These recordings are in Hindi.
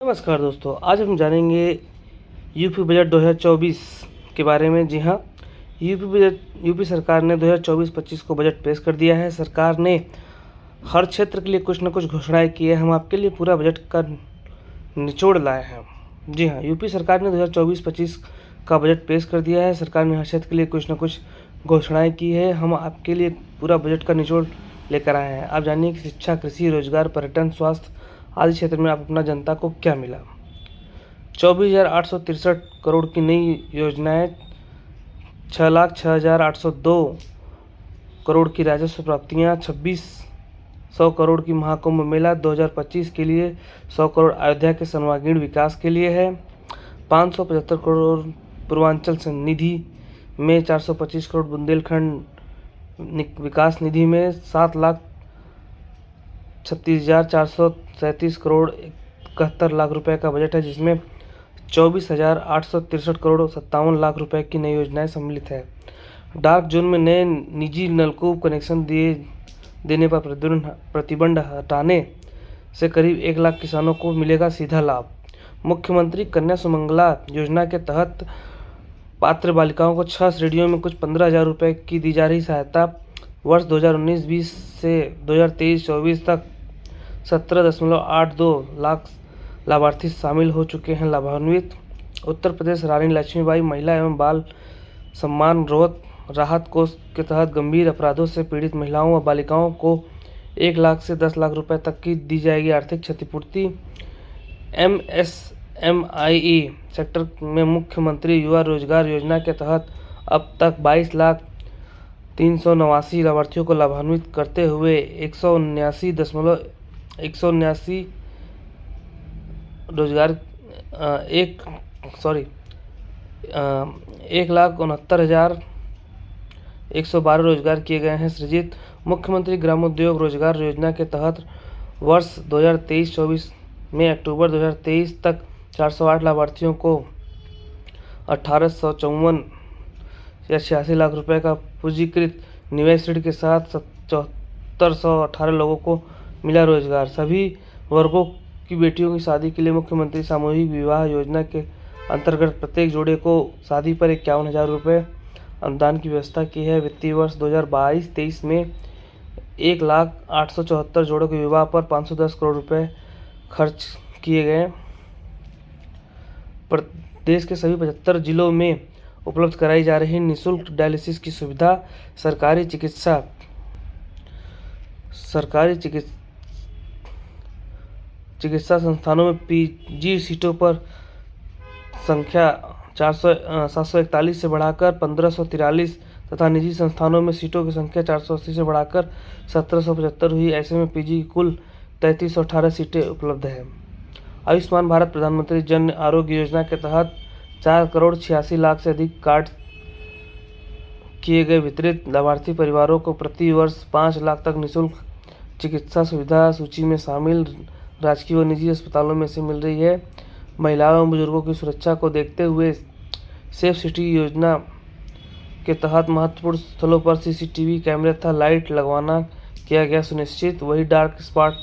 नमस्कार दोस्तों, आज हम जानेंगे यूपी बजट 2024 के बारे में। जी हाँ, यूपी सरकार ने 2024-25 को बजट पेश कर दिया है। सरकार ने हर क्षेत्र के लिए कुछ न कुछ घोषणाएं की है। हम आपके लिए पूरा बजट का निचोड़ लाए हैं। जी हाँ, यूपी सरकार ने 2024-25 का बजट पेश कर दिया है। सरकार ने हर क्षेत्र के लिए कुछ न कुछ घोषणाएं की है। हम आपके लिए पूरा बजट का निचोड़ लेकर आए हैं। आप जानिए कि शिक्षा, कृषि, रोजगार, पर्यटन, स्वास्थ्य आदि क्षेत्र में आप अपना जनता को क्या मिला। 24,863 करोड़ की नई योजनाएं, 6,06,802 करोड़ की राजस्व प्राप्तियां, 2,600 करोड़ की महाकुंभ मेला 2025 के लिए, 100 करोड़ अयोध्या के सर्वांगीण विकास के लिए है, 575 करोड़ पूर्वांचल निधि में, 425 करोड़ बुंदेलखंड विकास निधि में, 7,36,437 करोड़ 71 लाख रुपए का बजट है, जिसमें 24,863 करोड़ 57 लाख रुपए की नई योजनाएं सम्मिलित है। डार्क जोन में नए निजी नलकूप कनेक्शन देने पर प्रतिबंध हटाने से करीब 1 लाख किसानों को मिलेगा सीधा लाभ। मुख्यमंत्री कन्या सुमंगला योजना के तहत पात्र बालिकाओं को 6 श्रेणियों में कुछ 15,000 रुपये की दी जा रही सहायता। वर्ष 2019-20 से 2023-24 तक 17.82 लाख लाभार्थी शामिल हो चुके हैं। लाभान्वित उत्तर प्रदेश रानी लक्ष्मीबाई महिला एवं बाल सम्मान राहत कोष के तहत गंभीर अपराधों से पीड़ित महिलाओं व बालिकाओं को 1 लाख से 10 लाख रुपए तक की दी जाएगी आर्थिक क्षतिपूर्ति। MSME सेक्टर में मुख्यमंत्री युवा रोजगार योजना के तहत अब तक 22,389 लाभार्थियों को लाभान्वित करते हुए 1,79 रोजगार 1,69,112 रोजगार किए गए हैं सृजित। मुख्यमंत्री ग्रामोद्योग रोजगार योजना के तहत वर्ष 2023-24 में अक्टूबर 2023 तक 408 लाभार्थियों को 1,854 या 86 लाख रुपए का पूंजीकृत निवेश ऋण के साथ 7,418 लोगों को मिला रोजगार। सभी वर्गों की बेटियों की शादी के लिए मुख्यमंत्री सामूहिक विवाह योजना के अंतर्गत प्रत्येक जोड़े को शादी पर 51,000 रुपये अनुदान की व्यवस्था की है। वित्तीय वर्ष 2022-23 में 1,08,74 जोड़ों के विवाह पर 510 करोड़ रुपये खर्च किए गए। प्रदेश के सभी 75 जिलों में उपलब्ध कराई जा रही निःशुल्क डायलिसिस की सुविधा। सरकारी चिकित्सा संस्थानों में पीजी सीटों पर संख्या 741 से बढ़ाकर 1,543 तथा निजी संस्थानों में सीटों की संख्या 480 से बढ़ाकर 1,775 हुई। ऐसे में पीजी कुल 3,318 सीटें उपलब्ध हैं। आयुष्मान भारत प्रधानमंत्री जन आरोग्य योजना के तहत 4,86,00,000 से अधिक कार्ड किए गए वितरित। लाभार्थी परिवारों को प्रति वर्ष 5 लाख तक निःशुल्क चिकित्सा सुविधा सूची में शामिल राजकीय व निजी अस्पतालों में से मिल रही है। महिलाओं एवं बुजुर्गों की सुरक्षा को देखते हुए सेफ सिटी योजना के तहत महत्वपूर्ण स्थलों पर सीसीटीवी कैमरे तथा लाइट लगवाना किया गया सुनिश्चित। वही डार्क स्पॉट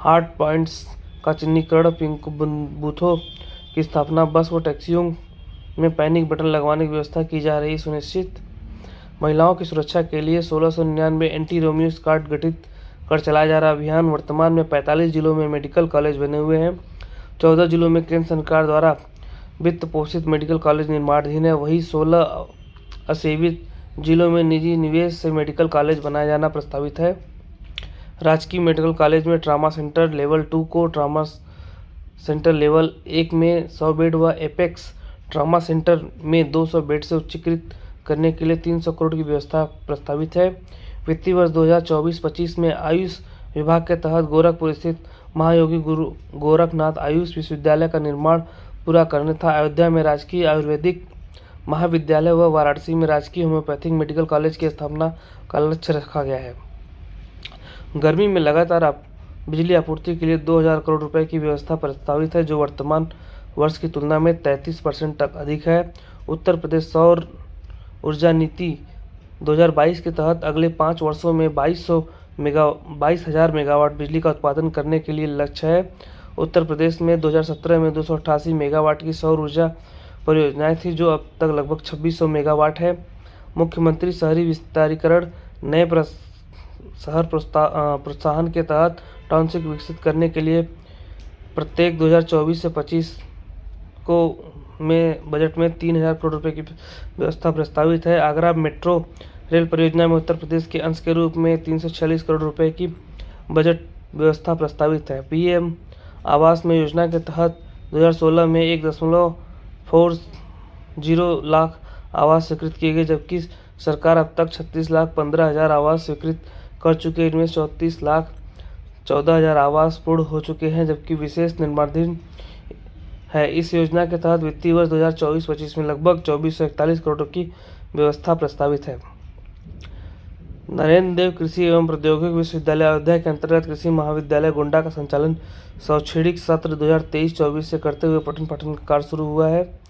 हॉट पॉइंट्स का चिन्हीकरण, पिंक बूथों की स्थापना, बस व टैक्सियों में पैनिक बटन लगवाने की व्यवस्था की जा रही सुनिश्चित। महिलाओं की सुरक्षा के लिए 1699 एंटी रोमियो स्क्वाड गठित कर चलाया जा रहा अभियान। वर्तमान में 45 जिलों में मेडिकल कॉलेज बने हुए हैं। 14 जिलों में केंद्र सरकार द्वारा वित्त पोषित मेडिकल कॉलेज निर्माणाधीन है। वहीं 16 असेवित जिलों में निजी निवेश से मेडिकल कॉलेज बनाया जाना प्रस्तावित है। राजकीय मेडिकल कॉलेज में ट्रामा सेंटर लेवल 2 को ट्रामा सेंटर लेवल 1 में 100 बेड व एपेक्स ट्रामा सेंटर में 200 बेड से उच्चीकृत करने के लिए 300 करोड़ की व्यवस्था प्रस्तावित है। वित्तीय वर्ष 2024-25 में आयुष विभाग के तहत गोरखपुर स्थित महायोगी गुरु गोरखनाथ आयुष विश्वविद्यालय का निर्माण पूरा करने था। अयोध्या में राजकीय आयुर्वेदिक महाविद्यालय व वाराणसी में राजकीय होम्योपैथिक मेडिकल कॉलेज की स्थापना का लक्ष्य रखा गया है। गर्मी में लगातार बिजली आपूर्ति के लिए 2,000 करोड़ रुपए की व्यवस्था प्रस्तावित है, जो वर्तमान वर्ष की तुलना में 33% तक अधिक है। उत्तर प्रदेश सौर ऊर्जा नीति 2022 के तहत अगले 5 वर्षों में 22,000 मेगावाट बिजली का उत्पादन करने के लिए लक्ष्य है। उत्तर प्रदेश में 2017 में 288 मेगावाट की सौर ऊर्जा परियोजनाएं थी, जो अब तक लगभग 2600 मेगावाट है। मुख्यमंत्री शहरी विस्तारीकरण नए शहर प्रोत्साहन के तहत टाउनशिप विकसित करने के लिए प्रत्येक 2024 से 25 को में बजट में 3000 करोड़ रुपए की व्यवस्था प्रस्तावित है। आगरा मेट्रो रेल परियोजना में उत्तर प्रदेश के अंश के रूप में 346 करोड़ रुपए की बजट व्यवस्था प्रस्तावित है। पीएम आवास में योजना के तहत 2016 में 1.40 लाख आवास स्वीकृत किए गए, जबकि सरकार अब तक 36,15,000 आवास स्वीकृत कर चुके हैं। इनमें 34,14,000 आवास पूर्ण हो चुके हैं, जबकि विशेष निर्माणाधीन है। इस योजना के तहत वित्तीय वर्ष 2024-25 में लगभग 2441 करोड़ की व्यवस्था प्रस्तावित है। नरेंद्र देव कृषि एवं प्रौद्योगिकी विश्वविद्यालय अयोध्या के अंतर्गत कृषि महाविद्यालय गोंडा का संचालन शैक्षणिक सत्र 2023-24 से करते हुए पठन पाठन का कार्य शुरू हुआ है।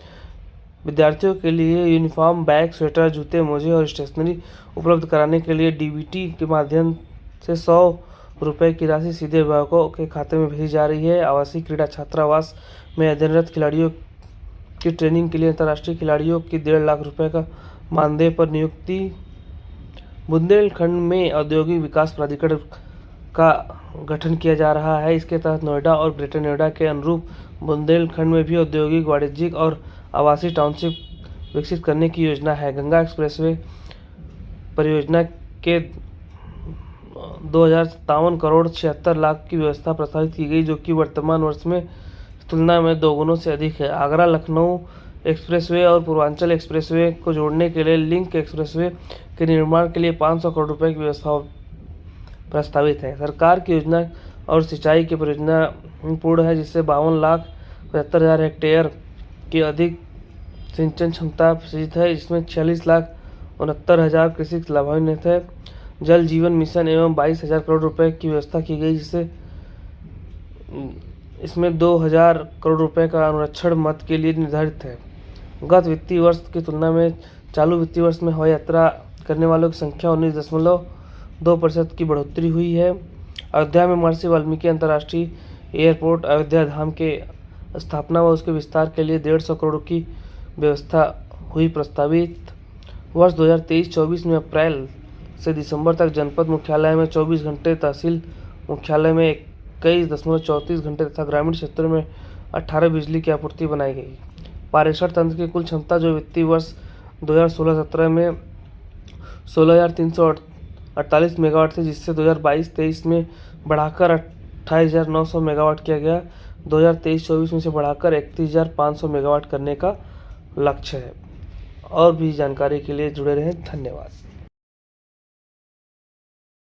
विद्यार्थियों के लिए यूनिफॉर्म, बैग, स्वेटर, जूते, मोजे और स्टेशनरी उपलब्ध कराने के लिए डीबीटी के माध्यम से 100 रुपये की राशि सीधे अभिभावकों के खाते में भेजी जा रही है। आवासीय क्रीड़ा छात्रावास में अध्ययनरत खिलाड़ियों की ट्रेनिंग के लिए अंतर्राष्ट्रीय खिलाड़ियों की 1.5 लाख रुपये का मानदेय पर नियुक्ति। बुंदेलखंड में औद्योगिक विकास प्राधिकरण का गठन किया जा रहा है। इसके तहत नोएडा और ग्रेटर नोएडा के अनुरूप बुंदेलखंड में भी औद्योगिक, वाणिज्यिक और आवासीय टाउनशिप विकसित करने की योजना है। गंगा एक्सप्रेसवे परियोजना के 2,057 करोड़ 76 लाख की व्यवस्था प्रस्तावित की गई, जो कि वर्तमान वर्ष में तुलना में 2 गुनों से अधिक है। आगरा लखनऊ एक्सप्रेसवे और पूर्वांचल एक्सप्रेसवे को जोड़ने के लिए लिंक एक्सप्रेसवे के निर्माण के लिए 500 करोड़ रुपए की व्यवस्था प्रस्तावित है। सरकार की योजना और सिंचाई की परियोजना पूर्ण है, जिससे 52,75,000 हेक्टेयर की अधिक सिंचन क्षमता सृजित है। इसमें 46,69,000 कृषि लाभान्वित है। जल जीवन मिशन एवं 22,000 करोड़ रुपए की व्यवस्था की गई, जिससे इसमें 2,000 करोड़ रुपए का अनुरक्षण मद के लिए निर्धारित है। गत वित्तीय वर्ष की तुलना में चालू वित्तीय वर्ष में हवाई यात्रा करने वालों की संख्या 19.2% की बढ़ोतरी हुई है। अयोध्या में महर्षि वाल्मीकि अंतर्राष्ट्रीय एयरपोर्ट अयोध्या धाम के स्थापना व उसके विस्तार के लिए 150 करोड़ की व्यवस्था हुई प्रस्तावित। वर्ष 2023-24 में अप्रैल से दिसंबर तक जनपद मुख्यालय में 24 घंटे, तहसील मुख्यालय में 21.34 घंटे तथा ग्रामीण क्षेत्रों में 18 बिजली की आपूर्ति बनाई गई। पारेषण तंत्र की कुल क्षमता जो वित्तीय वर्ष 2016-17 में 16,348 मेगावाट थी, जिससे 2022-23 में बढ़ाकर 28,900 मेगावाट किया गया। 2023-24 में से बढ़ाकर 31,500 मेगावाट करने का लक्ष्य है। और भी जानकारी के लिए जुड़े रहें। धन्यवाद।